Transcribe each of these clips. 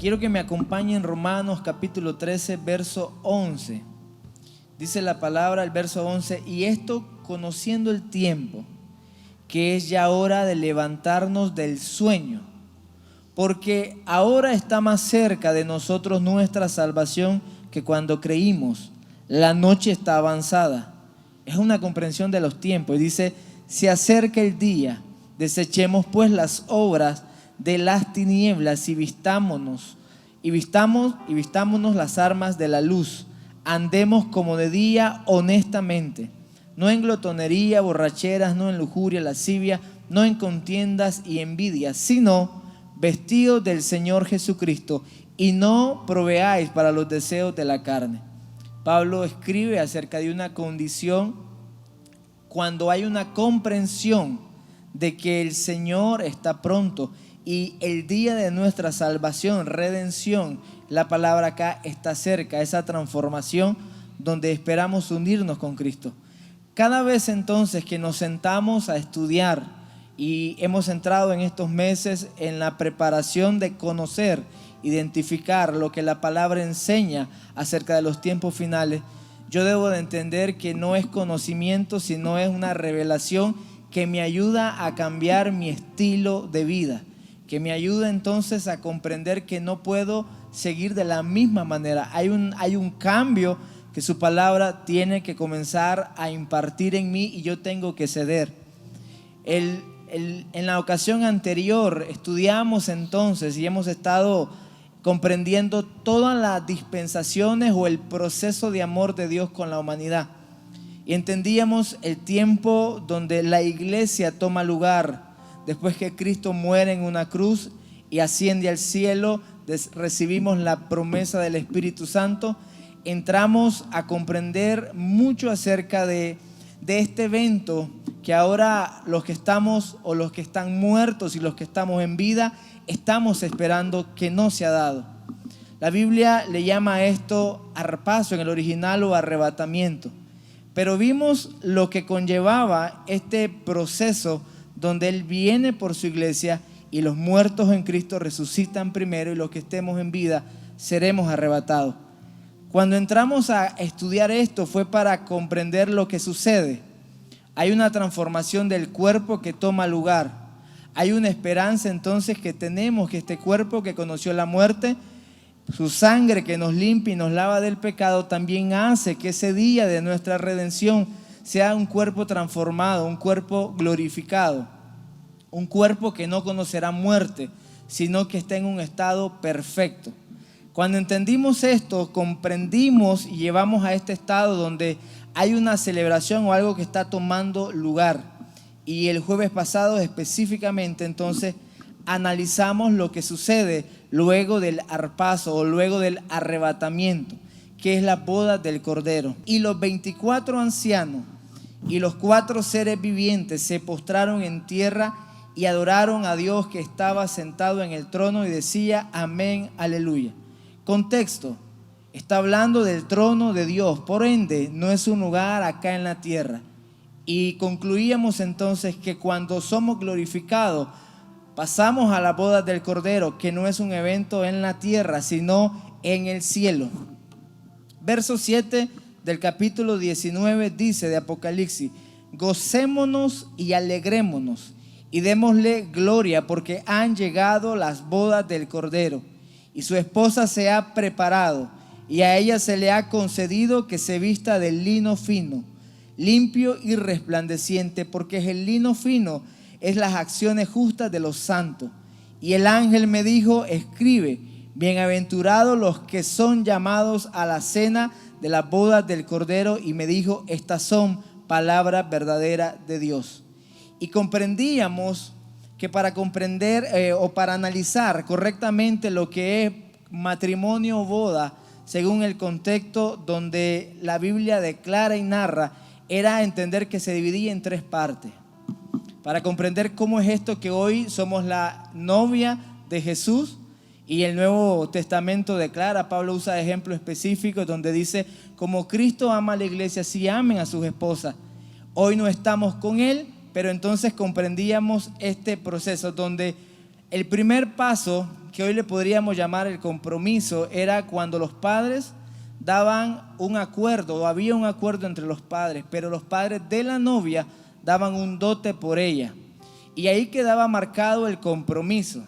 Quiero que me acompañen en Romanos capítulo 13, verso 11. Dice la palabra, el verso 11: y esto conociendo el tiempo, que es ya hora de levantarnos del sueño, porque ahora está más cerca de nosotros nuestra salvación que cuando creímos. La noche está avanzada. Es una comprensión de los tiempos. Y dice: se acerca el día, desechemos pues las obras de las tinieblas y vistámonos las armas de la luz. Andemos como de día honestamente, no en glotonería, borracheras, no en lujuria, lascivia, no en contiendas y envidias, sino vestidos del Señor Jesucristo, y no proveáis para los deseos de la carne. Pablo escribe acerca de una condición cuando hay una comprensión de que el Señor está pronto y el día de nuestra salvación, redención, la palabra acá, está cerca, esa transformación donde esperamos unirnos con Cristo. Cada vez entonces que nos sentamos a estudiar y hemos entrado en estos meses en la preparación de conocer, identificar lo que la palabra enseña acerca de los tiempos finales, yo debo de entender que no es conocimiento, sino es una revelación que me ayuda a cambiar mi estilo de vida, que me ayuda entonces a comprender que no puedo seguir de la misma manera. Hay un cambio que su palabra tiene que comenzar a impartir en mí y yo tengo que ceder. En la ocasión anterior estudiamos entonces y hemos estado comprendiendo todas las dispensaciones o el proceso de amor de Dios con la humanidad. Y entendíamos el tiempo donde la iglesia toma lugar después que Cristo muere en una cruz y asciende al cielo. Recibimos la promesa del Espíritu Santo. Entramos a comprender mucho acerca de este evento que ahora los que estamos o los que están muertos y los que estamos en vida estamos esperando, que no se ha dado. La Biblia le llama a esto arpazo en el original o arrebatamiento. Pero vimos lo que conllevaba este proceso donde Él viene por su iglesia y los muertos en Cristo resucitan primero y los que estemos en vida seremos arrebatados. Cuando entramos a estudiar esto fue para comprender lo que sucede. Hay una transformación del cuerpo que toma lugar. Hay una esperanza entonces que tenemos, que este cuerpo que conoció la muerte, su sangre que nos limpia y nos lava del pecado, también hace que ese día de nuestra redención sea un cuerpo transformado, un cuerpo glorificado, un cuerpo que no conocerá muerte, sino que está en un estado perfecto. Cuando entendimos esto, comprendimos y llevamos a este estado donde hay una celebración o algo que está tomando lugar. Y el jueves pasado específicamente entonces analizamos lo que sucede luego del arpazo o luego del arrebatamiento, que es la boda del Cordero. Y los 24 ancianos y los 4 seres vivientes se postraron en tierra y adoraron a Dios que estaba sentado en el trono y decía: amén, aleluya. Contexto: está hablando del trono de Dios, por ende no es un lugar acá en la tierra. Y concluíamos entonces que cuando somos glorificados pasamos a la boda del Cordero, que no es un evento en la tierra, sino en el cielo. Verso 7 del capítulo 19 dice de Apocalipsis: gocémonos y alegrémonos y démosle gloria, porque han llegado las bodas del Cordero y su esposa se ha preparado, y a ella se le ha concedido que se vista de lino fino, limpio y resplandeciente, porque el lino fino es las acciones justas de los santos. Y el ángel me dijo: escribe, bienaventurados los que son llamados a la cena de las bodas del Cordero. Y me dijo: estas son palabras verdaderas de Dios. Y comprendíamos que para comprender o para analizar correctamente lo que es matrimonio o boda, según el contexto donde la Biblia declara y narra, era entender que se dividía en 3 partes. Para comprender cómo es esto que hoy somos la novia de Jesús y el Nuevo Testamento declara, Pablo usa ejemplos específicos donde dice: como Cristo ama a la iglesia, así amen a sus esposas. Hoy no estamos con Él, pero entonces comprendíamos este proceso donde el primer paso que hoy le podríamos llamar el compromiso, era cuando los padres daban un acuerdo, o había un acuerdo entre los padres, pero los padres de la novia daban un dote por ella. Y ahí quedaba marcado el compromiso.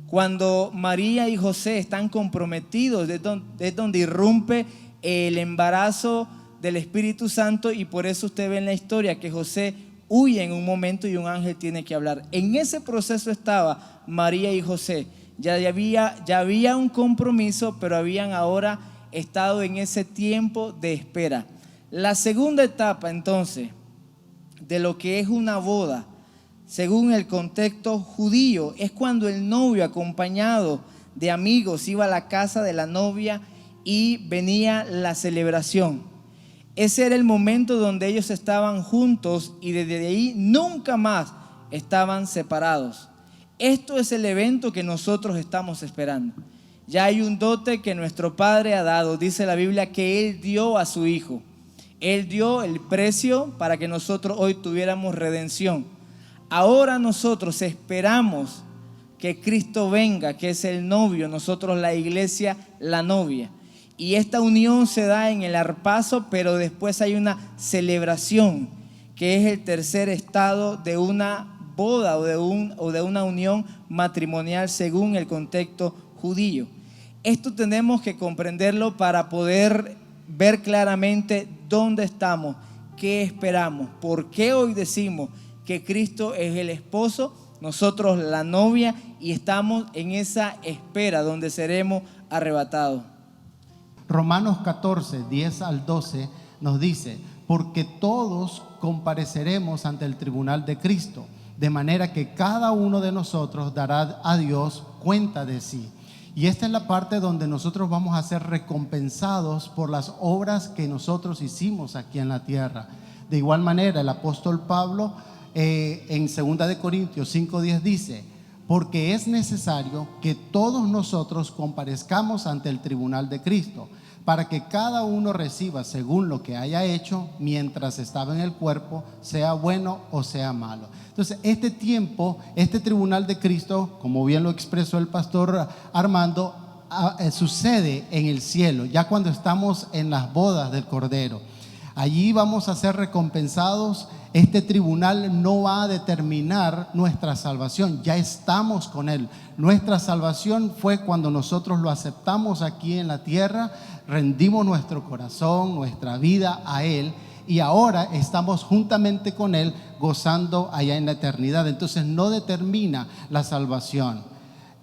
Cuando María y José están comprometidos, es donde irrumpe el embarazo del Espíritu Santo, y por eso usted ve en la historia que José huye en un momento y un ángel tiene que hablar. En ese proceso estaba María y José. Ya había un compromiso, pero habían ahora estado en ese tiempo de espera. La segunda etapa entonces de lo que es una boda, según el contexto judío, es cuando el novio acompañado de amigos iba a la casa de la novia y venía la celebración. Ese era el momento donde ellos estaban juntos y desde ahí nunca más estaban separados. Esto es el evento que nosotros estamos esperando. Ya hay un dote que nuestro Padre ha dado. Dice la Biblia que Él dio a su Hijo. Él dio el precio para que nosotros hoy tuviéramos redención. Ahora nosotros esperamos que Cristo venga, que es el novio, nosotros la iglesia, la novia. Y esta unión se da en el arpazo, pero después hay una celebración, que es el tercer estado de una boda o de una unión matrimonial según el contexto judío. Esto tenemos que comprenderlo para poder ver claramente dónde estamos, qué esperamos, por qué hoy decimos que Cristo es el esposo, nosotros la novia, y estamos en esa espera donde seremos arrebatados. Romanos 14, 10 al 12 nos dice: porque todos compareceremos ante el tribunal de Cristo, de manera que cada uno de nosotros dará a Dios cuenta de sí. Y esta es la parte donde nosotros vamos a ser recompensados por las obras que nosotros hicimos aquí en la tierra. De igual manera, el apóstol Pablo en 2 Corintios 5:10 dice: porque es necesario que todos nosotros comparezcamos ante el tribunal de Cristo, para que cada uno reciba según lo que haya hecho mientras estaba en el cuerpo, sea bueno o sea malo. Entonces, este tiempo, este tribunal de Cristo, como bien lo expresó el pastor Armando, sucede en el cielo, ya cuando estamos en las bodas del Cordero. Allí vamos a ser recompensados. Este tribunal no va a determinar nuestra salvación, ya estamos con Él. Nuestra salvación fue cuando nosotros lo aceptamos aquí en la tierra, rendimos nuestro corazón, nuestra vida a Él, y ahora estamos juntamente con Él gozando allá en la eternidad. Entonces no determina la salvación.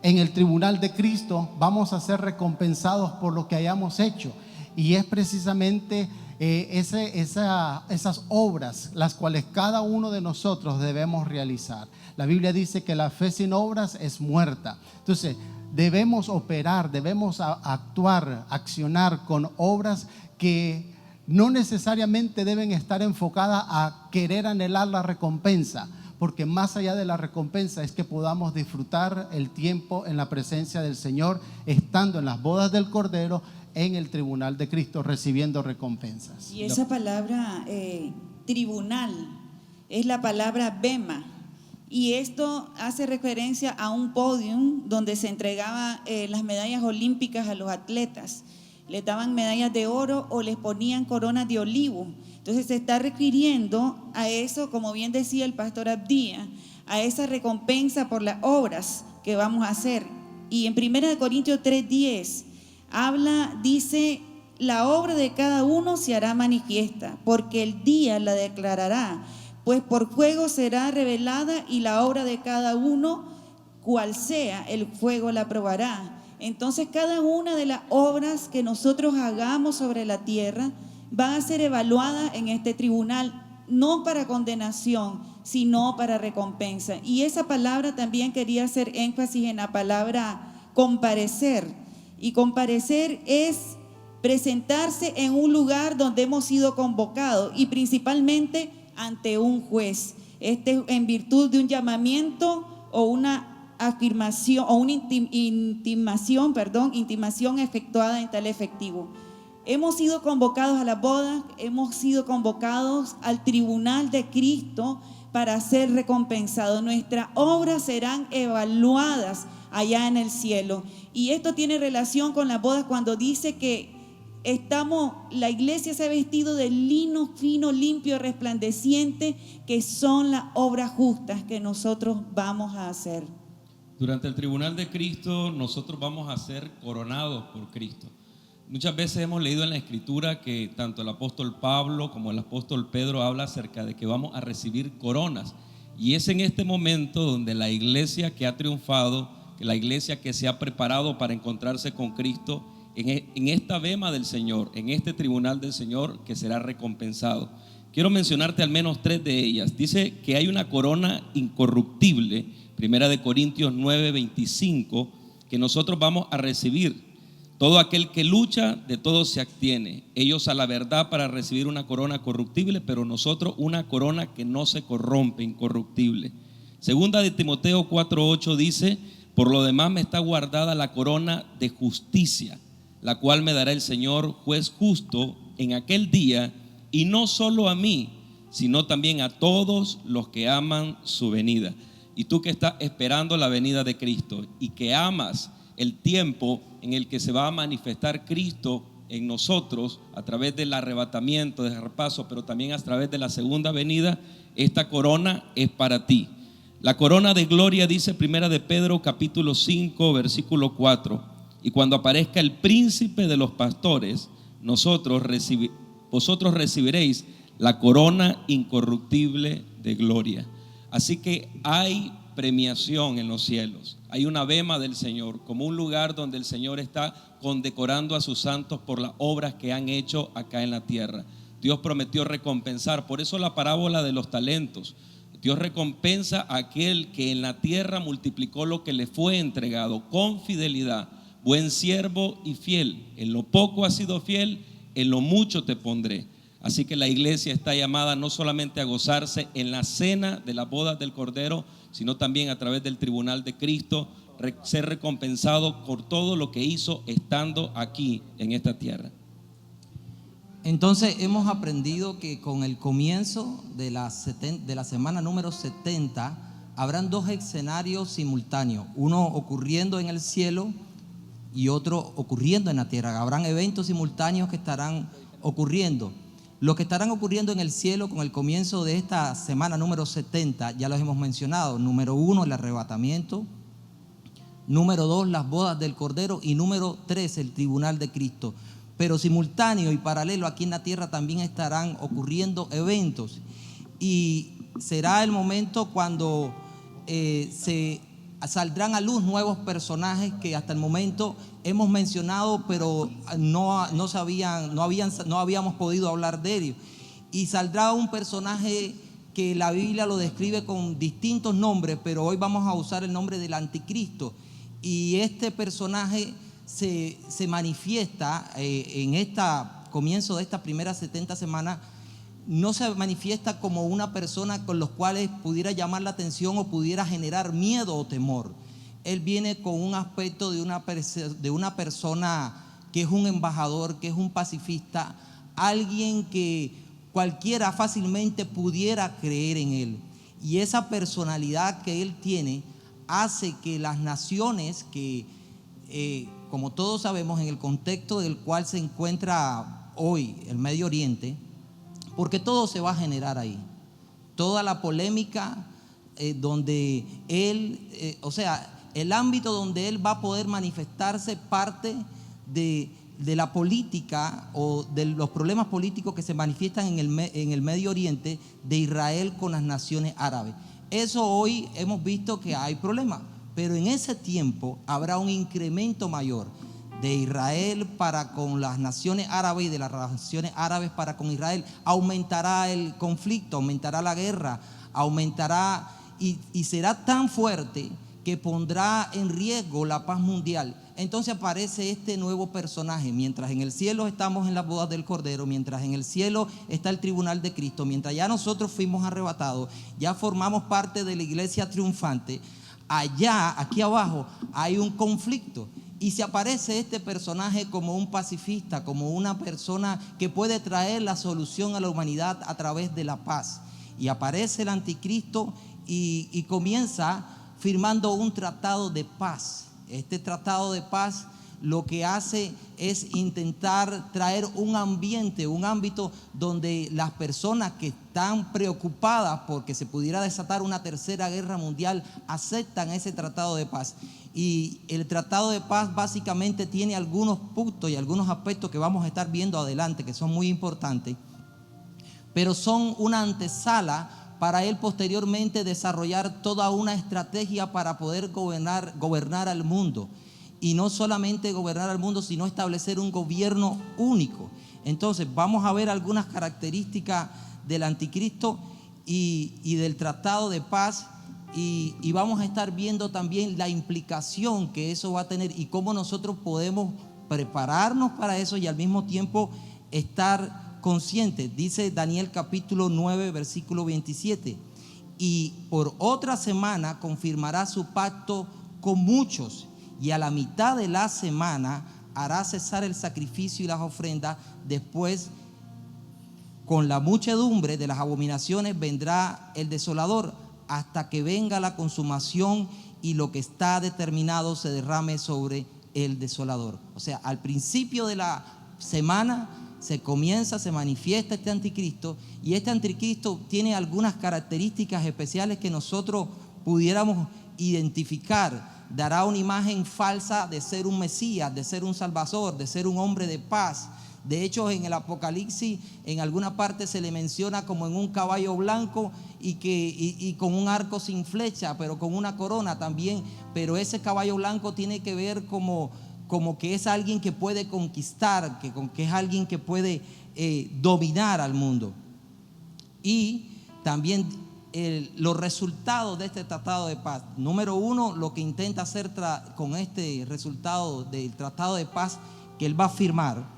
En el tribunal de Cristo vamos a ser recompensados por lo que hayamos hecho, y es precisamente esas obras las cuales cada uno de nosotros debemos realizar. La Biblia dice que la fe sin obras es muerta. Entonces debemos operar, debemos actuar, accionar con obras que no necesariamente deben estar enfocadas a querer anhelar la recompensa, porque más allá de la recompensa es que podamos disfrutar el tiempo en la presencia del Señor, estando en las bodas del Cordero, en el tribunal de Cristo, recibiendo recompensas. Y esa palabra tribunal es la palabra bema, y esto hace referencia a un podium donde se entregaban las medallas olímpicas a los atletas. Les daban medallas de oro o les ponían coronas de olivo. Entonces se está refiriendo a eso, como bien decía el pastor Abdía, a esa recompensa por las obras que vamos a hacer. Y en 1 Corintios 3:10 dice: la obra de cada uno se hará manifiesta, porque el día la declarará, pues por fuego será revelada, y la obra de cada uno, cual sea, el fuego la probará. Entonces cada una de las obras que nosotros hagamos sobre la tierra van a ser evaluadas en este tribunal, no para condenación, sino para recompensa. Y esa palabra también quería hacer énfasis en la palabra comparecer. Y comparecer es presentarse en un lugar donde hemos sido convocados, y principalmente ante un juez. En virtud de un llamamiento o una afirmación o una intimación efectuada en tal efectivo. Hemos sido convocados a las bodas, hemos sido convocados al tribunal de Cristo para ser recompensados. Nuestras obras serán evaluadas allá en el cielo. Y esto tiene relación con las bodas cuando dice que la iglesia se ha vestido de lino fino, limpio, resplandeciente, que son las obras justas que nosotros vamos a hacer. Durante el tribunal de Cristo, nosotros vamos a ser coronados por Cristo. Muchas veces hemos leído en la Escritura que tanto el apóstol Pablo como el apóstol Pedro habla acerca de que vamos a recibir coronas. Y es en este momento donde la iglesia que ha triunfado, la iglesia que se ha preparado para encontrarse con Cristo, en esta bema del Señor, en este tribunal del Señor, que será recompensado. Quiero mencionarte al menos 3 de ellas. Dice que hay una corona incorruptible, Primera de Corintios 9:25, que nosotros vamos a recibir. Todo aquel que lucha, de todo se abstiene. Ellos a la verdad para recibir una corona corruptible, pero nosotros una corona que no se corrompe, incorruptible. Segunda de Timoteo 4:8 dice: por lo demás me está guardada la corona de justicia, la cual me dará el Señor, juez justo, en aquel día, y no solo a mí, sino también a todos los que aman su venida. Y tú que estás esperando la venida de Cristo y que amas el tiempo en el que se va a manifestar Cristo en nosotros a través del arrebatamiento, del repaso, pero también a través de la segunda venida, esta corona es para ti. La corona de gloria, dice Primera de Pedro capítulo 5 versículo 4: y cuando aparezca el príncipe de los pastores, vosotros recibiréis la corona incorruptible de gloria. Así que hay premiación en los cielos, hay una bema del Señor, como un lugar donde el Señor está condecorando a sus santos por las obras que han hecho acá en la tierra. Dios prometió recompensar, por eso la parábola de los talentos. Dios recompensa a aquel que en la tierra multiplicó lo que le fue entregado con fidelidad. Buen siervo y fiel, en lo poco has sido fiel, en lo mucho te pondré. Así que la iglesia está llamada no solamente a gozarse en la cena de las bodas del Cordero, sino también a través del tribunal de Cristo, ser recompensado por todo lo que hizo estando aquí en esta tierra. Entonces hemos aprendido que con el comienzo de la semana número 70 habrán 2 escenarios simultáneos, uno ocurriendo en el cielo y otro ocurriendo en la tierra. Habrán eventos simultáneos que estarán ocurriendo. Los que estarán ocurriendo en el cielo con el comienzo de esta semana número 70, ya los hemos mencionado. Número 1, el arrebatamiento. Número 2, las bodas del Cordero. Y número 3, el tribunal de Cristo. Pero simultáneo y paralelo aquí en la tierra también estarán ocurriendo eventos. Y será el momento cuando se saldrán a luz nuevos personajes que hasta el momento hemos mencionado, pero no habíamos podido hablar de ellos. Y saldrá un personaje que la Biblia lo describe con distintos nombres, pero hoy vamos a usar el nombre del anticristo. Y este personaje se manifiesta en comienzo de esta primera 70 semanas. No se manifiesta como una persona con los cuales pudiera llamar la atención o pudiera generar miedo o temor. Él viene con un aspecto de una persona que es un embajador, que es un pacifista, alguien que cualquiera fácilmente pudiera creer en él. Y esa personalidad que él tiene hace que las naciones que, como todos sabemos, en el contexto del cual se encuentra hoy el Medio Oriente, porque todo se va a generar ahí, toda la polémica donde él, el ámbito donde él va a poder manifestarse parte de la política o de los problemas políticos que se manifiestan en el Medio Oriente de Israel con las naciones árabes. Eso hoy hemos visto que hay problemas, pero en ese tiempo habrá un incremento mayor de Israel para con las naciones árabes y de las naciones árabes para con Israel. Aumentará el conflicto, aumentará la guerra, aumentará y será tan fuerte que pondrá en riesgo la paz mundial. Entonces aparece este nuevo personaje. Mientras en el cielo estamos en las bodas del Cordero, mientras en el cielo está el tribunal de Cristo, mientras ya nosotros fuimos arrebatados, ya formamos parte de la iglesia triunfante, allá, aquí abajo, hay un conflicto. Y se aparece este personaje como un pacifista, como una persona que puede traer la solución a la humanidad a través de la paz. Y aparece el anticristo y comienza firmando un tratado de paz. Este tratado de paz lo que hace es intentar traer un ambiente, un ámbito donde las personas que están preocupadas porque se pudiera desatar una tercera guerra mundial aceptan ese tratado de paz. Y el tratado de paz básicamente tiene algunos puntos y algunos aspectos que vamos a estar viendo adelante, que son muy importantes, pero son una antesala para él posteriormente desarrollar toda una estrategia para poder gobernar al mundo. Y no solamente gobernar al mundo, sino establecer un gobierno único. Entonces vamos a ver algunas características del anticristo y del tratado de paz, y vamos a estar viendo también la implicación que eso va a tener y cómo nosotros podemos prepararnos para eso y al mismo tiempo estar conscientes. Dice Daniel capítulo 9 versículo 27: y por otra semana confirmará su pacto con muchos, y a la mitad de la semana hará cesar el sacrificio y las ofrendas. Después, con la muchedumbre de las abominaciones, vendrá el desolador, hasta que venga la consumación y lo que está determinado se derrame sobre el desolador. O sea, al principio de la semana se manifiesta este anticristo, y este anticristo tiene algunas características especiales que nosotros pudiéramos identificar. Dará una imagen falsa de ser un Mesías, de ser un Salvador, de ser un hombre de paz. De hecho, en el Apocalipsis, en alguna parte se le menciona como en un caballo blanco y con un arco sin flecha, pero con una corona también. Pero ese caballo blanco tiene que ver como que es alguien que puede conquistar, que es alguien que puede dominar al mundo. Y también los resultados de este tratado de paz. Número uno, lo que intenta hacer con este resultado del tratado de paz que él va a firmar.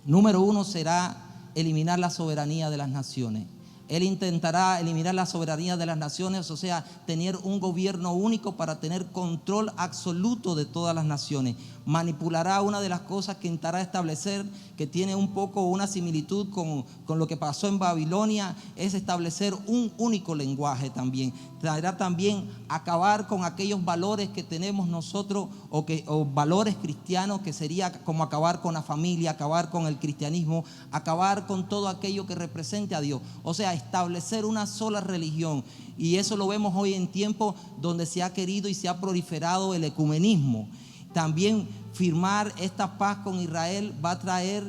Número uno será eliminar la soberanía de las naciones. Él intentará eliminar la soberanía de las naciones, o sea, tener un gobierno único para tener control absoluto de todas las naciones. Manipulará una de las cosas que intentará establecer, que tiene un poco una similitud con lo que pasó en Babilonia, es establecer un único lenguaje también. Traerá también acabar con aquellos valores que tenemos nosotros o valores cristianos, que sería como acabar con la familia, acabar con el cristianismo, acabar con todo aquello que represente a Dios. O sea, establecer una sola religión. Y eso lo vemos hoy en tiempos donde se ha querido y se ha proliferado el ecumenismo. También firmar esta paz con Israel va a traer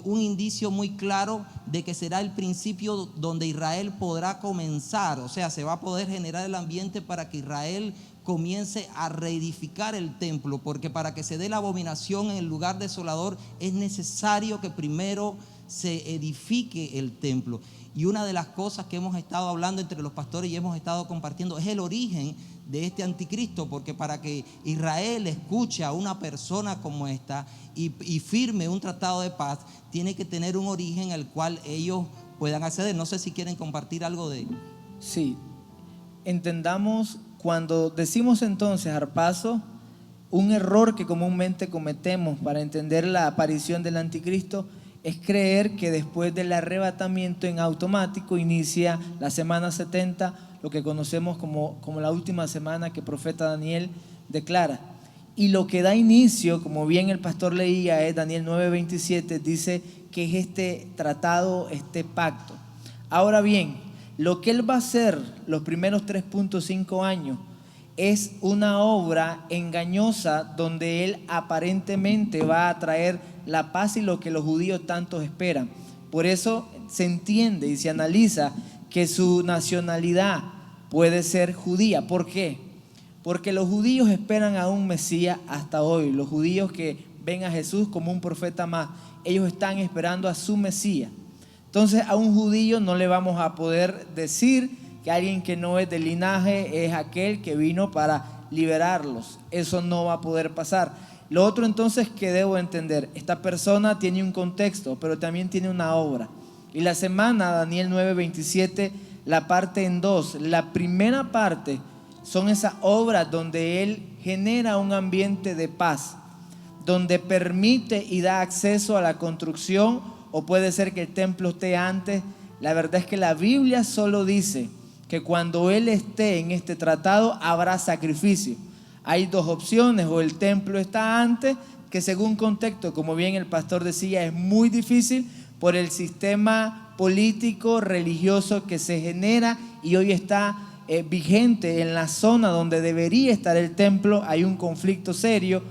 un indicio muy claro de que será el principio donde Israel podrá comenzar, o sea, se va a poder generar el ambiente para que Israel comience a reedificar el templo, porque para que se dé la abominación en el lugar desolador es necesario que primero se edifique el templo. Y una de las cosas que hemos estado hablando entre los pastores y hemos estado compartiendo es el origen de este anticristo, porque para que Israel escuche a una persona como esta y firme un tratado de paz, tiene que tener un origen al cual ellos puedan acceder. No sé si quieren compartir algo de ello. Sí, entendamos, cuando decimos entonces, Harpazo, un error que comúnmente cometemos para entender la aparición del anticristo es creer que después del arrebatamiento en automático inicia la semana 70, lo que conocemos como la última semana que el profeta Daniel declara. Y lo que da inicio, como bien el pastor leía, es Daniel 9:27, dice que es este tratado, este pacto. Ahora bien, lo que él va a hacer los primeros 3.5 años es una obra engañosa donde él aparentemente va a traer la paz y lo que los judíos tanto esperan. Por eso se entiende y se analiza que su nacionalidad puede ser judía. ¿Por qué? Porque los judíos esperan a un Mesías hasta hoy. Los judíos que ven a Jesús como un profeta más, ellos están esperando a su Mesías. Entonces a un judío no le vamos a poder decir que alguien que no es del linaje es aquel que vino para liberarlos. Eso no va a poder pasar. Lo otro entonces que debo entender, esta persona tiene un contexto, pero también tiene una obra. Y la semana, Daniel 9:27, la parte en dos. La primera parte son esas obras donde él genera un ambiente de paz, donde permite y da acceso a la construcción, o puede ser que el templo esté antes. La verdad es que la Biblia solo dice que cuando Él esté en este tratado habrá sacrificio. Hay dos opciones: o el templo está antes, que según contexto, como bien el pastor decía, es muy difícil por el sistema político, religioso que se genera y hoy está vigente en la zona donde debería estar el templo. Hay un conflicto serio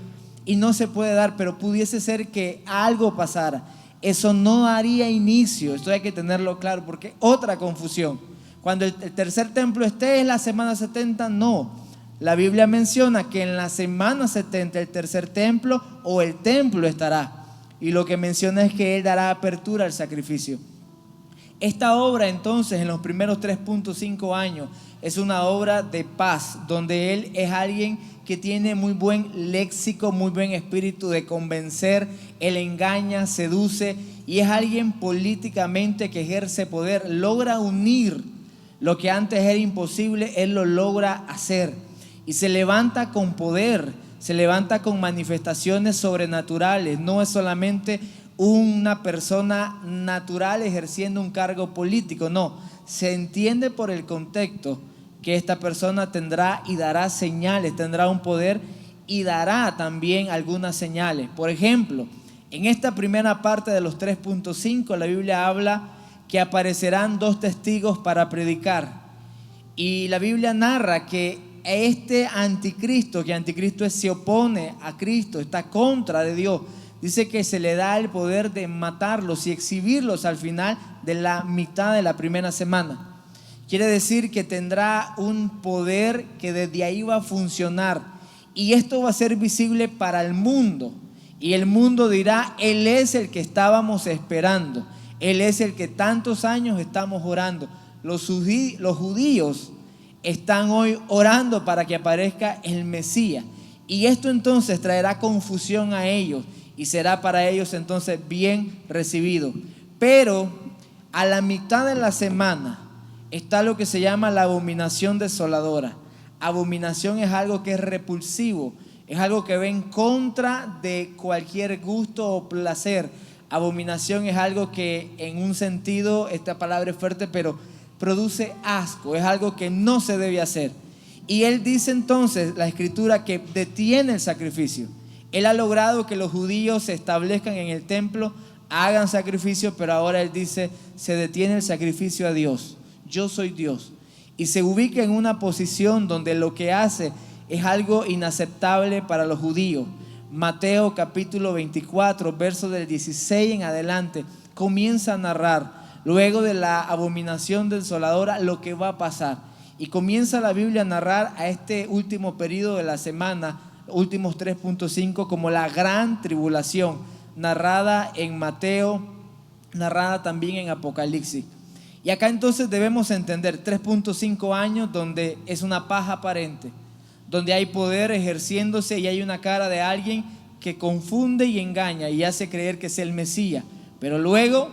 y no se puede dar, pero pudiese ser que algo pasara. Eso no daría inicio, esto hay que tenerlo claro, porque otra confusión. Cuando el tercer templo esté, ¿es la semana 70? No. La Biblia menciona que en la semana 70 el tercer templo o el templo estará. Y lo que menciona es que Él dará apertura al sacrificio. Esta obra entonces en los primeros 3.5 años es una obra de paz, donde Él es alguien que tiene muy buen léxico, muy buen espíritu de convencer. Él engaña, seduce y es alguien políticamente que ejerce poder, logra unir lo que antes era imposible, Él lo logra hacer. Y se levanta con poder, se levanta con manifestaciones sobrenaturales. No es solamente una persona natural ejerciendo un cargo político, no. Se entiende por el contexto que esta persona tendrá y dará señales, tendrá un poder y dará también algunas señales. Por ejemplo, en esta primera parte de los 3.5, la Biblia habla que aparecerán 2 testigos para predicar. Y la Biblia narra que este anticristo, que anticristo se opone a Cristo, está contra de Dios, dice que se le da el poder de matarlos y exhibirlos al final de la mitad de la primera semana. Quiere decir que tendrá un poder que desde ahí va a funcionar y esto va a ser visible para el mundo y el mundo dirá: Él es el que estábamos esperando, Él es el que tantos años estamos orando. Los judíos están hoy orando para que aparezca el Mesías y esto entonces traerá confusión a ellos y será para ellos entonces bien recibido. Pero a la mitad de la semana está lo que se llama la abominación desoladora. Abominación es algo que es repulsivo, es algo que va en contra de cualquier gusto o placer. Abominación es algo que en un sentido, esta palabra es fuerte, pero produce asco, es algo que no se debe hacer. Y Él dice entonces, la Escritura, que detiene el sacrificio. Él ha logrado que los judíos se establezcan en el templo, hagan sacrificio, pero ahora Él dice: se detiene el sacrificio a Dios. Yo soy Dios. Y se ubica en una posición donde lo que hace es algo inaceptable para los judíos. Mateo capítulo 24, verso del 16 en adelante, comienza a narrar luego de la abominación desoladora lo que va a pasar. Y comienza la Biblia a narrar a este último periodo de la semana, últimos 3.5, como la gran tribulación, narrada en Mateo, narrada también en Apocalipsis. Y acá entonces debemos entender 3.5 años donde es una paz aparente, donde hay poder ejerciéndose y hay una cara de alguien que confunde y engaña y hace creer que es el Mesías, pero luego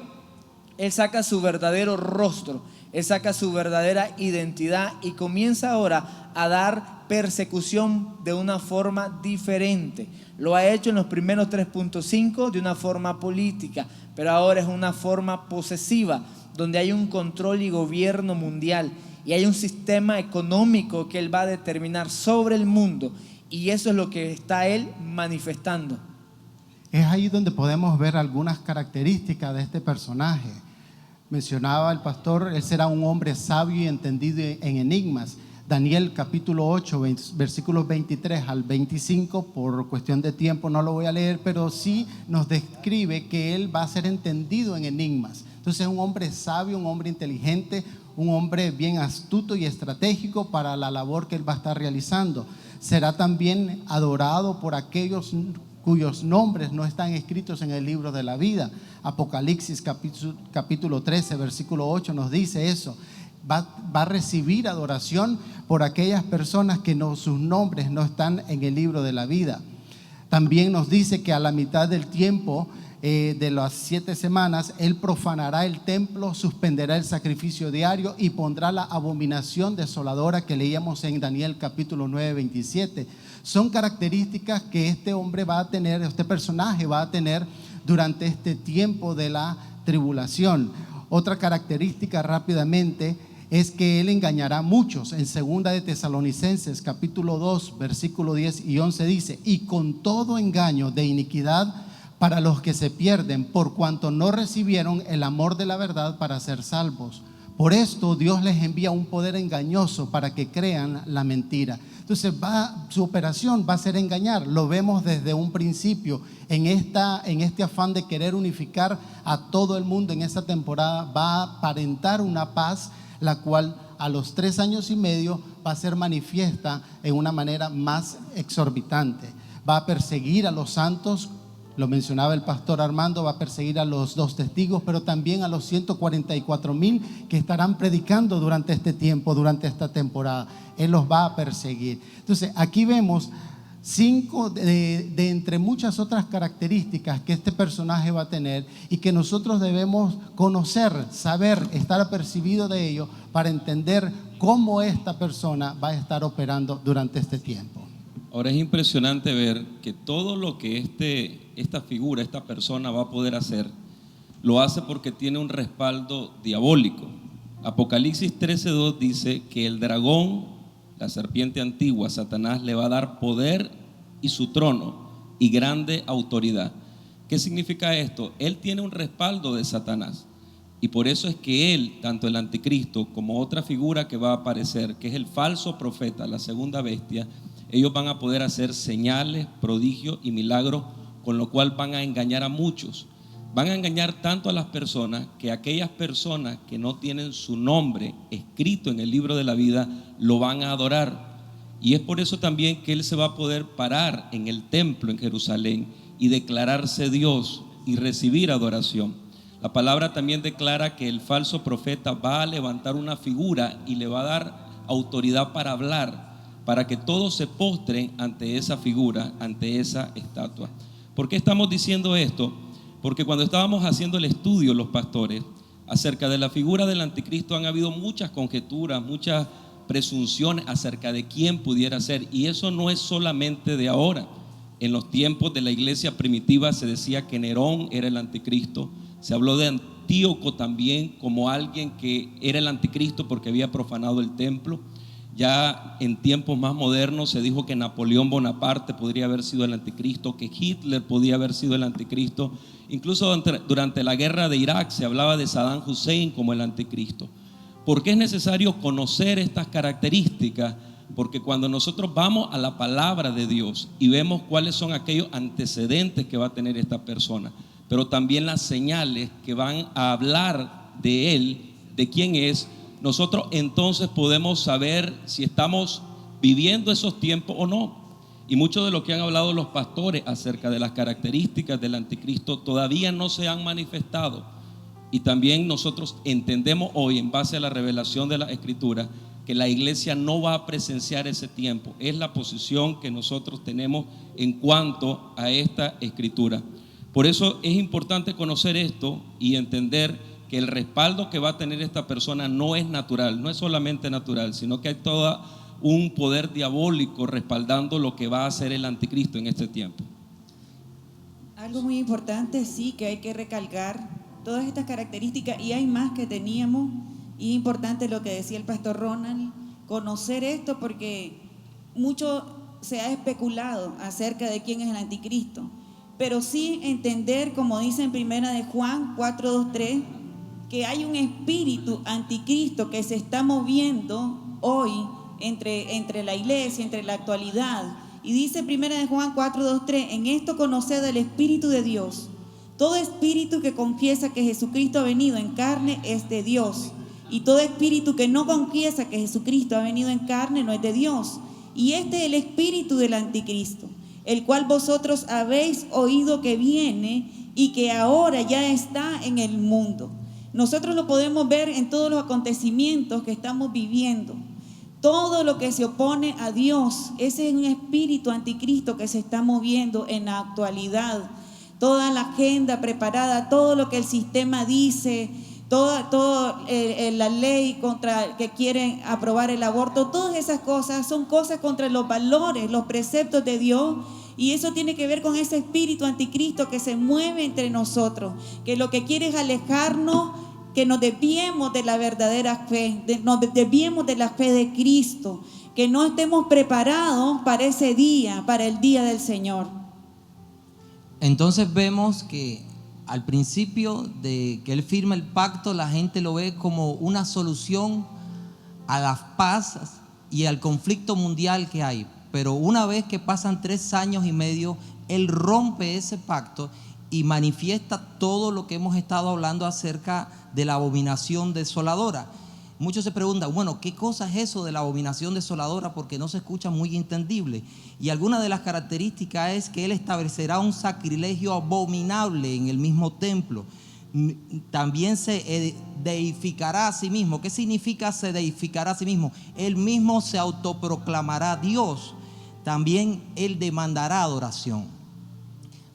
Él saca su verdadero rostro, Él saca su verdadera identidad y comienza ahora a dar persecución de una forma diferente. Lo ha hecho en los primeros 3.5 de una forma política, pero ahora es una forma posesiva, donde hay un control y gobierno mundial y hay un sistema económico que Él va a determinar sobre el mundo, y eso es lo que está Él manifestando. Es ahí donde podemos ver algunas características de este personaje. Mencionaba el pastor, él será un hombre sabio y entendido en enigmas. Daniel capítulo 8, versículos 23 al 25, por cuestión de tiempo no lo voy a leer, pero sí nos describe que él va a ser entendido en enigmas. Entonces es un hombre sabio, un hombre inteligente, un hombre bien astuto y estratégico para la labor que él va a estar realizando. Será también adorado por aquellos cuyos nombres no están escritos en el libro de la vida. Apocalipsis capítulo 13, versículo 8 nos dice eso. Va a recibir adoración por aquellas personas que sus nombres no están en el libro de la vida. También nos dice que a la mitad del tiempo de las 7 semanas, Él profanará el templo, suspenderá el sacrificio diario y pondrá la abominación desoladora que leíamos en Daniel capítulo 9, 27. Son características que este hombre va a tener, este personaje va a tener durante este tiempo de la tribulación. Otra característica rápidamente es que él engañará a muchos. En 2 de Tesalonicenses capítulo 2 versículo 10 y 11 dice: y con todo engaño de iniquidad para los que se pierden, por cuanto no recibieron el amor de la verdad para ser salvos. Por esto Dios les envía un poder engañoso para que crean la mentira. Entonces su operación va a ser engañar. Lo vemos desde un principio en este afán de querer unificar a todo el mundo. En esta temporada va a aparentar una paz, la cual a los 3 años y medio va a ser manifiesta en una manera más exorbitante. Va a perseguir a los santos. Lo mencionaba el pastor Armando, va a perseguir a los 2 testigos, pero también a los 144,000 que estarán predicando durante este tiempo, durante esta temporada. Él los va a perseguir. Entonces, aquí vemos 5 de entre muchas otras características que este personaje va a tener y que nosotros debemos conocer, saber, estar apercibido de ello para entender cómo esta persona va a estar operando durante este tiempo. Ahora es impresionante ver que todo lo que esta figura, esta persona va a poder hacer, lo hace porque tiene un respaldo diabólico. Apocalipsis 13:2 dice que el dragón, la serpiente antigua, Satanás, le va a dar poder y su trono y grande autoridad. ¿Qué significa esto? Él tiene un respaldo de Satanás. Y por eso es que él, tanto el anticristo como otra figura que va a aparecer, que es el falso profeta, la segunda bestia, ellos van a poder hacer señales, prodigios y milagros, con lo cual van a engañar a muchos. Van a engañar tanto a las personas que aquellas personas que no tienen su nombre escrito en el libro de la vida lo van a adorar. Y es por eso también que él se va a poder parar en el templo en Jerusalén y declararse Dios y recibir adoración. La palabra también declara que el falso profeta va a levantar una figura y le va a dar autoridad para hablar, para que todos se postren ante esa figura, ante esa estatua. ¿Por qué estamos diciendo esto? Porque cuando estábamos haciendo el estudio los pastores acerca de la figura del anticristo, han habido muchas conjeturas, muchas presunciones acerca de quién pudiera ser, y eso no es solamente de ahora. En los tiempos de la iglesia primitiva se decía que Nerón era el anticristo. Se habló de Antíoco también como alguien que era el anticristo porque había profanado el templo. Ya en tiempos más modernos se dijo que Napoleón Bonaparte podría haber sido el anticristo, que Hitler podía haber sido el anticristo. Incluso durante la guerra de Irak se hablaba de Saddam Hussein como el anticristo. ¿Por qué es necesario conocer estas características? Porque cuando nosotros vamos a la palabra de Dios y vemos cuáles son aquellos antecedentes que va a tener esta persona, pero también las señales que van a hablar de él, de quién es, nosotros entonces podemos saber si estamos viviendo esos tiempos o no. Y mucho de lo que han hablado los pastores acerca de las características del anticristo todavía no se han manifestado. Y también nosotros entendemos hoy, en base a la revelación de la Escritura, que la iglesia no va a presenciar ese tiempo. Es la posición que nosotros tenemos en cuanto a esta Escritura. Por eso es importante conocer esto y entender que el respaldo que va a tener esta persona no es natural, no es solamente natural, sino que hay todo un poder diabólico respaldando lo que va a hacer el anticristo en este tiempo. Algo muy importante, sí, que hay que recalcar todas estas características, y hay más que teníamos, y es importante lo que decía el pastor Ronald, conocer esto, porque mucho se ha especulado acerca de quién es el anticristo, pero sí entender, como dice en 1 de Juan 4:2-3, que hay un espíritu anticristo que se está moviendo hoy entre la iglesia, entre la actualidad. Y dice 1 de Juan 4:2-3, en esto conoced el Espíritu de Dios. Todo espíritu que confiesa que Jesucristo ha venido en carne es de Dios. Y todo espíritu que no confiesa que Jesucristo ha venido en carne no es de Dios. Y este es el espíritu del anticristo, el cual vosotros habéis oído que viene y que ahora ya está en el mundo. Nosotros lo podemos ver en todos los acontecimientos que estamos viviendo. Todo lo que se opone a Dios, ese es un espíritu anticristo que se está moviendo en la actualidad. Toda la agenda preparada, todo lo que el sistema dice, toda la ley contra que quieren aprobar el aborto, todas esas cosas son cosas contra los valores, los preceptos de Dios. Y eso tiene que ver con ese espíritu anticristo que se mueve entre nosotros, que lo que quiere es alejarnos que nos desviemos de la verdadera fe, nos desviemos de la fe de Cristo, que no estemos preparados para ese día, para el día del Señor. Entonces vemos que al principio de que Él firma el pacto, la gente lo ve como una solución a la paz y al conflicto mundial que hay. Pero una vez que pasan 3 años y medio, Él rompe ese pacto y manifiesta todo lo que hemos estado hablando acerca de la abominación desoladora. Muchos se preguntan, bueno, ¿qué cosa es eso de la abominación desoladora? Porque no se escucha muy entendible. Y alguna de las características es que Él establecerá un sacrilegio abominable en el mismo templo. También se deificará a sí mismo. ¿Qué significa se deificará a sí mismo? Él mismo se autoproclamará Dios. También Él demandará adoración.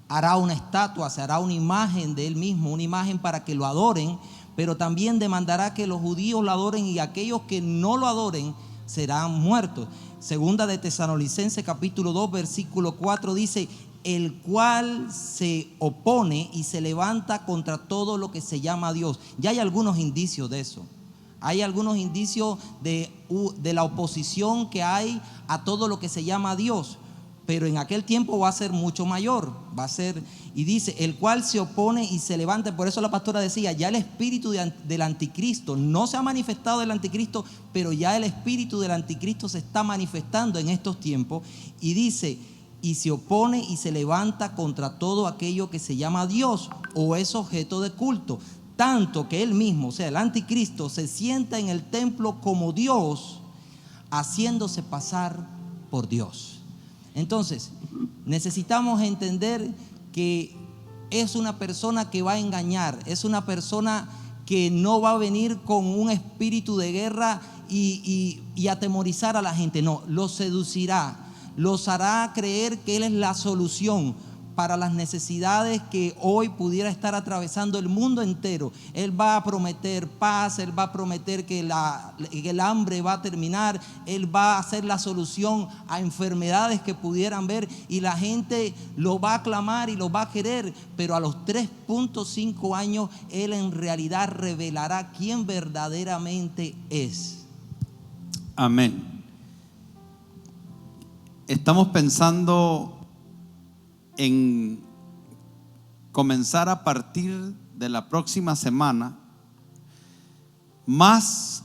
Hará una estatua, se hará una imagen de Él mismo, una imagen para que lo adoren, pero también demandará que los judíos lo adoren y aquellos que no lo adoren serán muertos. Segunda de Tesalonicenses capítulo 2 versículo 4 dice: el cual se opone y se levanta contra todo lo que se llama Dios. Ya hay algunos indicios de eso. Hay algunos indicios de la oposición que hay a todo lo que se llama Dios. Pero en aquel tiempo va a ser mucho mayor, va a ser, y dice, el cual se opone y se levanta. Por eso la pastora decía, ya el espíritu del anticristo, no se ha manifestado el anticristo, pero ya el espíritu del anticristo se está manifestando en estos tiempos. Y dice, y se opone y se levanta contra todo aquello que se llama Dios o es objeto de culto. Tanto que él mismo, o sea, el anticristo, se sienta en el templo como Dios, haciéndose pasar por Dios. Entonces, necesitamos entender que es una persona que va a engañar, es una persona que no va a venir con un espíritu de guerra y atemorizar a la gente. No, los seducirá, los hará creer que Él es la solución para las necesidades que hoy pudiera estar atravesando el mundo entero. Él va a prometer paz, Él va a prometer que el hambre va a terminar, Él va a hacer la solución a enfermedades que pudieran ver y la gente lo va a aclamar y lo va a querer, pero a los 3.5 años Él en realidad revelará quién verdaderamente es. Amén. Estamos pensando en comenzar a partir de la próxima semana, más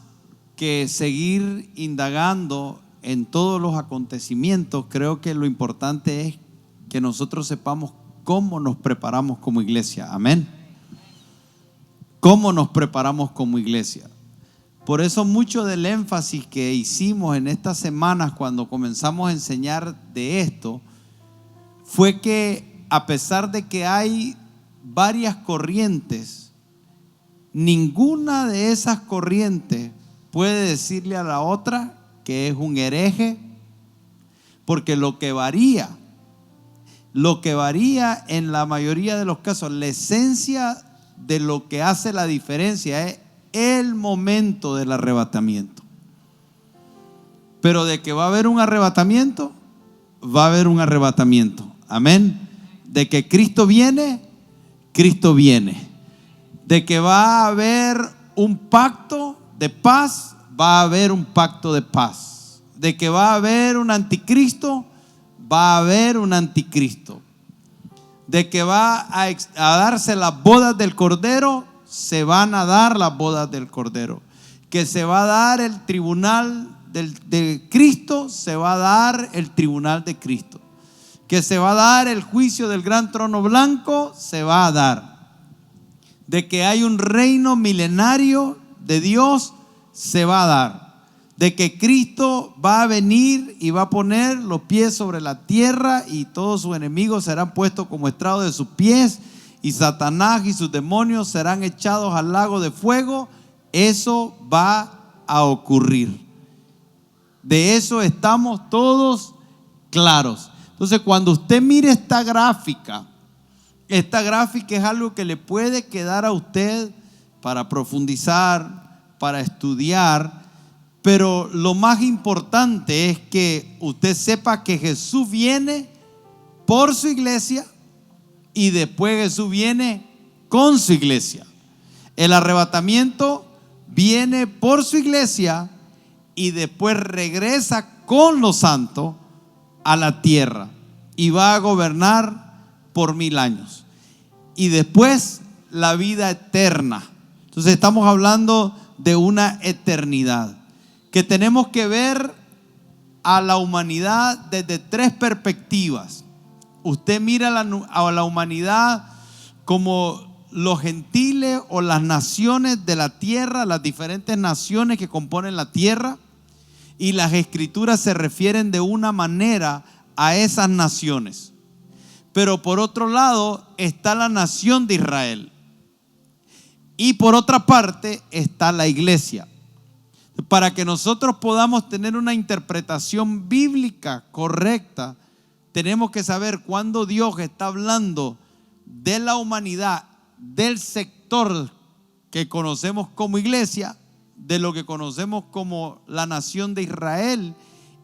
que seguir indagando en todos los acontecimientos, creo que lo importante es que nosotros sepamos cómo nos preparamos como iglesia. Amén. ¿Cómo nos preparamos como iglesia? Por eso mucho del énfasis que hicimos en estas semanas cuando comenzamos a enseñar de esto fue que a pesar de que hay varias corrientes, ninguna de esas corrientes puede decirle a la otra que es un hereje, porque lo que varía en la mayoría de los casos, la esencia de lo que hace la diferencia es el momento del arrebatamiento. Pero de que va a haber un arrebatamiento, va a haber un arrebatamiento. Amén. De que Cristo viene, Cristo viene. De que va a haber un pacto de paz, va a haber un pacto de paz. De que va a haber un anticristo, va a haber un anticristo. De que va a darse las bodas del Cordero, se van a dar las bodas del Cordero. Que se va a dar el tribunal de Cristo, se va a dar el tribunal de Cristo. Que se va a dar el juicio del gran trono blanco, se va a dar. De que hay un reino milenario de Dios, se va a dar. De que Cristo va a venir y va a poner los pies sobre la tierra y todos sus enemigos serán puestos como estrado de sus pies y Satanás y sus demonios serán echados al lago de fuego. Eso va a ocurrir. De eso estamos todos claros. Entonces, cuando usted mire esta gráfica es algo que le puede quedar a usted para profundizar, para estudiar, pero lo más importante es que usted sepa que Jesús viene por su iglesia y después Jesús viene con su iglesia. El arrebatamiento viene por su iglesia y después regresa con los santos a la tierra y va a gobernar por 1000 años. Y después la vida eterna. Entonces estamos hablando de una eternidad, que tenemos que ver a la humanidad desde 3 perspectivas. Usted mira a la humanidad como los gentiles o las naciones de la tierra, las diferentes naciones que componen la tierra, y las escrituras se refieren de una manera a esas naciones. Pero por otro lado está la nación de Israel, y por otra parte está la iglesia. Para que nosotros podamos tener una interpretación bíblica correcta, tenemos que saber cuándo Dios está hablando de la humanidad, del sector que conocemos como iglesia, de lo que conocemos como la nación de Israel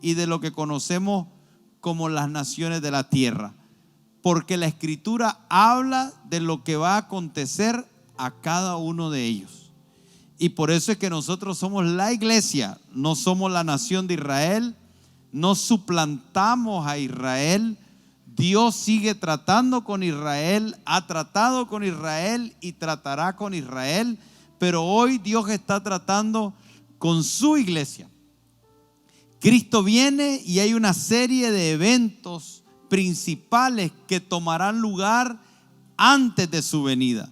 y de lo que conocemos como las naciones de la tierra. Porque la escritura habla de lo que va a acontecer a cada uno de ellos. Y por eso es que nosotros somos la iglesia, no somos la nación de Israel, no suplantamos a Israel. Dios sigue tratando con Israel, ha tratado con Israel y tratará con Israel, pero hoy Dios está tratando con su iglesia. Cristo viene y hay una serie de eventos principales que tomarán lugar antes de su venida.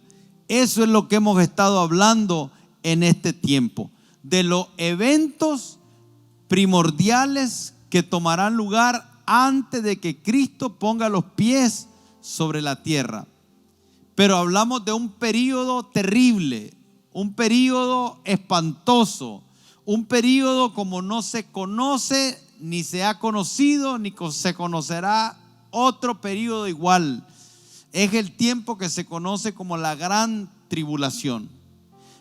Eso es lo que hemos estado hablando en este tiempo, de los eventos primordiales que tomarán lugar antes de que Cristo ponga los pies sobre la tierra. Pero hablamos de un periodo terrible, un periodo espantoso, un periodo como no se conoce, ni se ha conocido, ni se conocerá otro periodo igual. Es el tiempo que se conoce como la gran tribulación.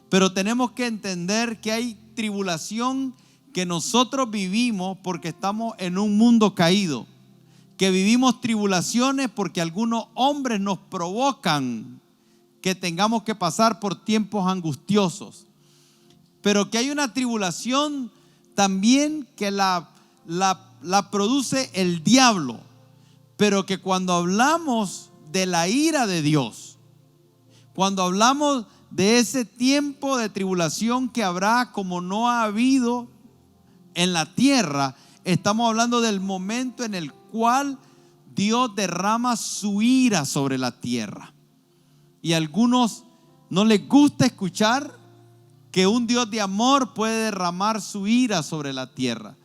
Pero tenemos que entender que hay tribulación que nosotros vivimos porque estamos en un mundo caído, que vivimos tribulaciones porque algunos hombres nos provocan que tengamos que pasar por tiempos angustiosos, pero que hay una tribulación también que la produce el diablo, pero que cuando hablamos de la ira de Dios, cuando hablamos de ese tiempo de tribulación que habrá como no ha habido en la tierra, estamos hablando del momento en el cual Dios derrama su ira sobre la tierra. Y a algunos no les gusta escuchar que un Dios de amor puede derramar su ira sobre la tierra,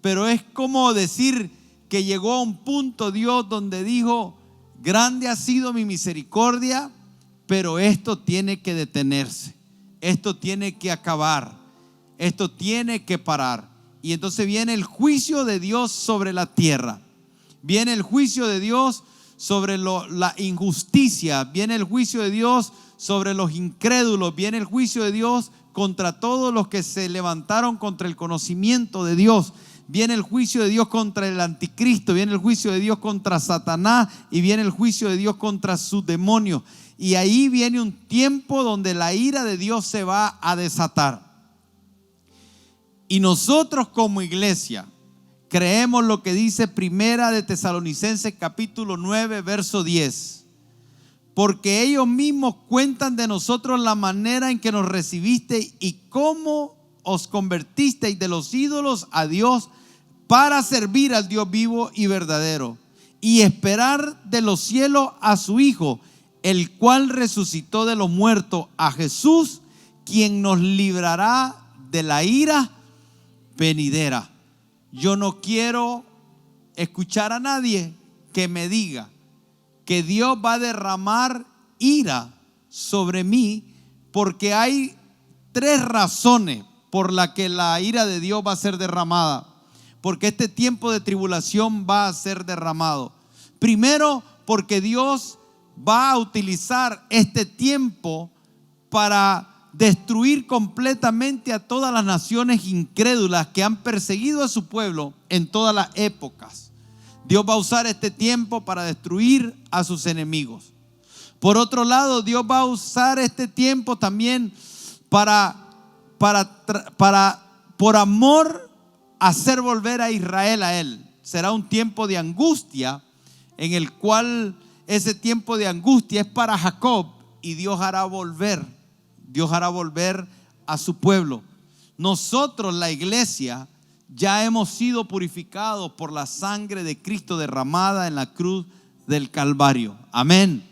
pero es como decir que llegó a un punto Dios donde dijo: grande ha sido mi misericordia, pero esto tiene que detenerse, esto tiene que acabar, esto tiene que parar. Y entonces viene el juicio de Dios sobre la tierra, viene el juicio de Dios sobre la injusticia, viene el juicio de Dios sobre los incrédulos, viene el juicio de Dios contra todos los que se levantaron contra el conocimiento de Dios, viene el juicio de Dios contra el anticristo, viene el juicio de Dios contra Satanás y viene el juicio de Dios contra sus demonios. Y ahí viene un tiempo donde la ira de Dios se va a desatar. Y nosotros como iglesia creemos lo que dice Primera de Tesalonicenses capítulo 9 verso 10. Porque ellos mismos cuentan de nosotros la manera en que nos recibisteis y cómo os convertisteis de los ídolos a Dios para servir al Dios vivo y verdadero y esperar de los cielos a su Hijo, el cual resucitó de los muertos, a Jesús, quien nos librará de la ira venidera. Yo no quiero escuchar a nadie que me diga que Dios va a derramar ira sobre mí, porque hay 3 razones por las que la ira de Dios va a ser derramada, porque este tiempo de tribulación va a ser derramado. Primero, porque Dios va a utilizar este tiempo para destruir completamente a todas las naciones incrédulas que han perseguido a su pueblo en todas las épocas. Dios va a usar este tiempo para destruir a sus enemigos. Por otro lado, Dios va a usar este tiempo también por amor, hacer volver a Israel a Él. Será un tiempo de angustia, en el cual ese tiempo de angustia es para Jacob, y Dios hará volver a su pueblo. Nosotros, la iglesia, ya hemos sido purificados por la sangre de Cristo derramada en la cruz del Calvario. Amén.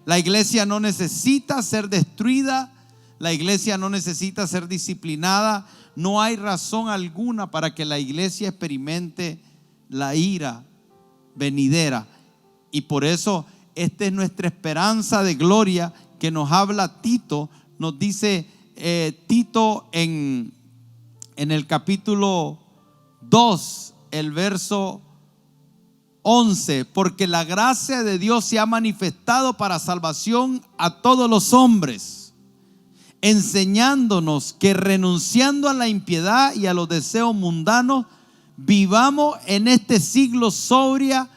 La iglesia no necesita ser destruida, la iglesia no necesita ser disciplinada. No hay razón alguna para que la iglesia experimente la ira venidera. Y por eso esta es nuestra esperanza de gloria que nos habla Tito. Nos dice Tito en el capítulo 2, el verso 11: porque la gracia de Dios se ha manifestado para salvación a todos los hombres, enseñándonos que renunciando a la impiedad y a los deseos mundanos, vivamos en este siglo sobria,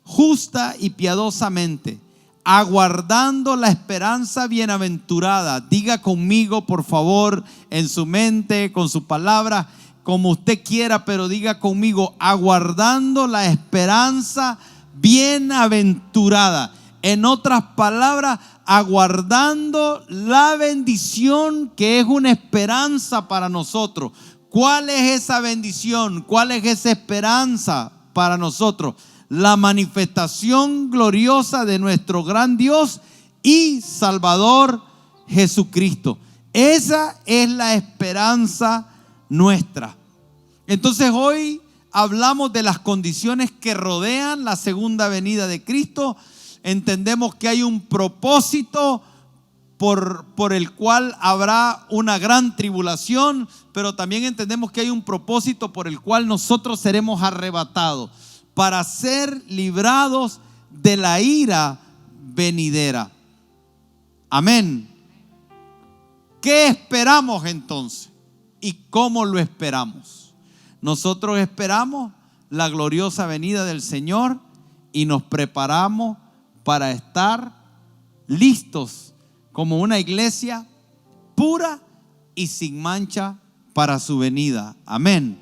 justa y piadosamente, aguardando la esperanza bienaventurada. Diga conmigo, por favor, en su mente, con su palabra, como usted quiera, pero diga conmigo: aguardando la esperanza bienaventurada. En otras palabras, aguardando la bendición que es una esperanza para nosotros. ¿Cuál es esa bendición? ¿Cuál es esa esperanza para nosotros? La manifestación gloriosa de nuestro gran Dios y Salvador Jesucristo. Esa es la esperanza nuestra. Entonces hoy hablamos de las condiciones que rodean la segunda venida de Cristo. Entendemos que hay un propósito por el cual habrá una gran tribulación, pero también entendemos que hay un propósito por el cual nosotros seremos arrebatados para ser librados de la ira venidera. Amén. ¿Qué esperamos entonces? ¿Y cómo lo esperamos? Nosotros esperamos la gloriosa venida del Señor y nos preparamos para estar listos como una iglesia pura y sin mancha para su venida. Amén.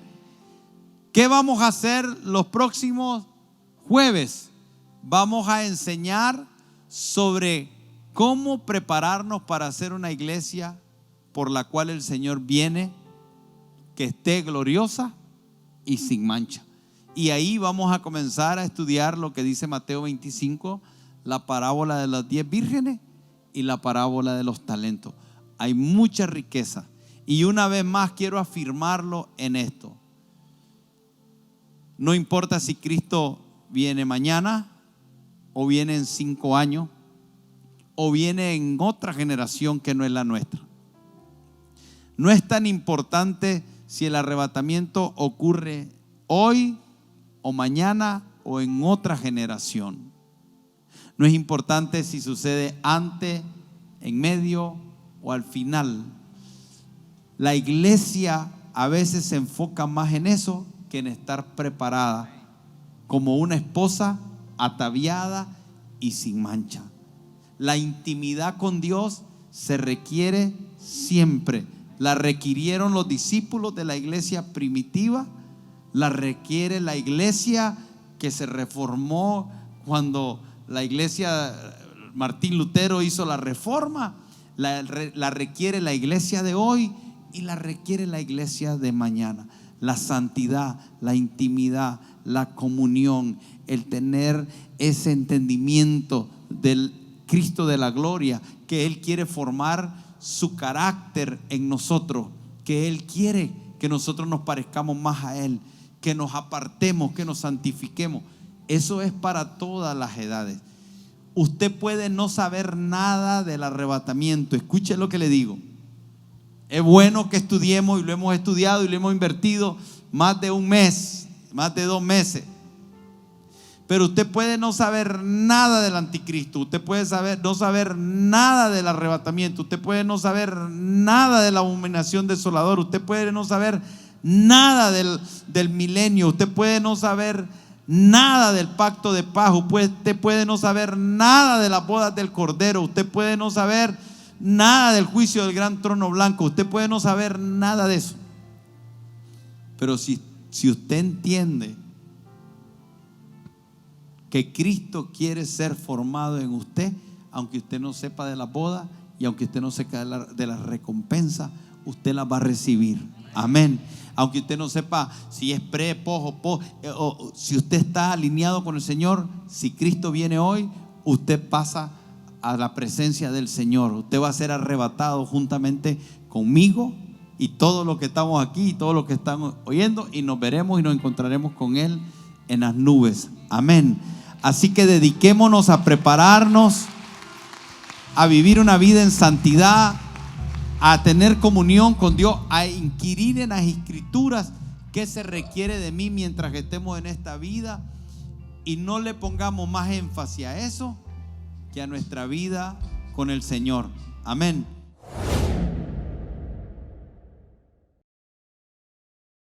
¿Qué vamos a hacer los próximos jueves? Vamos a enseñar sobre cómo prepararnos para hacer una iglesia por la cual el Señor viene, que esté gloriosa y sin mancha. Y ahí vamos a comenzar a estudiar lo que dice Mateo 25, la parábola de las 10 vírgenes y la parábola de los talentos. Hay mucha riqueza. Y una vez más quiero afirmarlo en esto. No importa si Cristo viene mañana, o viene en 5 años, o viene en otra generación que no es la nuestra. No es tan importante si el arrebatamiento ocurre hoy o mañana o en otra generación. No es importante si sucede antes, en medio o al final. La iglesia a veces se enfoca más en eso que en estar preparada como una esposa ataviada y sin mancha. La intimidad con Dios se requiere siempre. La requirieron los discípulos de la iglesia primitiva, la requiere la iglesia que se reformó cuando la iglesia Martín Lutero hizo la reforma, la requiere la iglesia de hoy y la requiere la iglesia de mañana. La santidad, la intimidad, la comunión, el tener ese entendimiento del Cristo de la gloria, que Él quiere formar su carácter en nosotros, que Él quiere que nosotros nos parezcamos más a Él, que nos apartemos, que nos santifiquemos. Eso es para todas las edades. Usted puede no saber nada del arrebatamiento. Escuche lo que le digo. Es bueno que estudiemos, y lo hemos estudiado y lo hemos invertido más de un mes, más de 2 meses. Pero usted puede no saber nada del anticristo, usted puede no saber nada del arrebatamiento, usted puede no saber nada de la abominación desoladora, usted puede no saber nada del milenio, usted puede no saber nada del pacto de paz, usted puede no saber nada de las bodas del Cordero, usted puede no saber nada del juicio del gran trono blanco, usted puede no saber nada de eso. Pero si usted entiende que Cristo quiere ser formado en usted, aunque usted no sepa de la boda y aunque usted no sepa de la recompensa, usted la va a recibir. Amén. Aunque usted no sepa si es pre, post o si usted está alineado con el Señor, si Cristo viene hoy, usted pasa a la presencia del Señor. Usted va a ser arrebatado juntamente conmigo y todos los que estamos aquí y todos los que están oyendo, y nos veremos y nos encontraremos con Él en las nubes. Amén. Así que dediquémonos a prepararnos, a vivir una vida en santidad, a tener comunión con Dios, a inquirir en las Escrituras qué se requiere de mí mientras que estemos en esta vida, y no le pongamos más énfasis a eso que a nuestra vida con el Señor. Amén.